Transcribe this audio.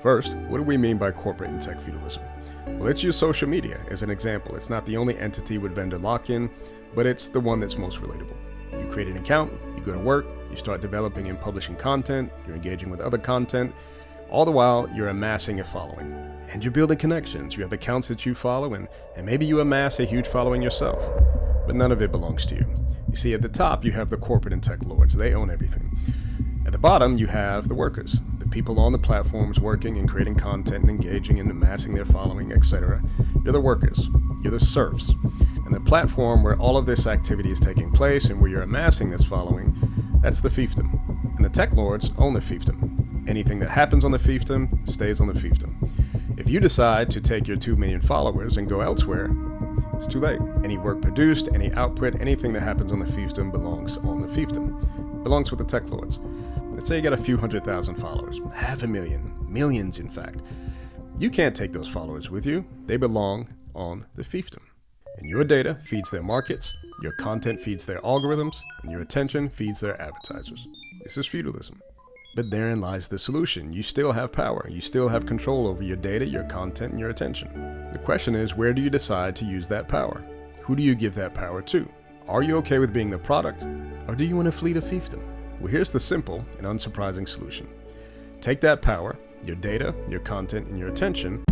First, what do we mean by corporate and tech feudalism? Well, let's use social media as an example. It's not the only entity with vendor lock-in, but it's the one that's most relatable. You create an account, you go to work, you start developing and publishing content, you're engaging with other content, all the while you're amassing a following. And you're building connections. You have accounts that you follow, and maybe you amass a huge following yourself. But none of it belongs to you. You see, at the top, you have the corporate and tech lords. They own everything. At the bottom, you have the workers, the people on the platforms working and creating content and engaging and amassing their following, etc. You're the workers. You're the serfs. And the platform where all of this activity is taking place and where you're amassing this following, that's the fiefdom. And the tech lords own the fiefdom. Anything that happens on the fiefdom stays on the fiefdom. If you decide to take your 2 million followers and go elsewhere, it's too late. Any work produced, any output, anything that happens on the fiefdom belongs on the fiefdom. It belongs with the tech lords. Let's say you got a few 100,000 followers, 500,000, millions in fact. You can't take those followers with you. They belong on the fiefdom. And your data feeds their markets, your content feeds their algorithms, and your attention feeds their advertisers. This is feudalism. But therein lies the solution. You still have power. You still have control over your data, your content, and your attention. The question is, where do you decide to use that power? Who do you give that power to? Are you okay with being the product, or do you want to flee the fiefdom? Well, here's the simple and unsurprising solution. Take that power, your data, your content, and your attention,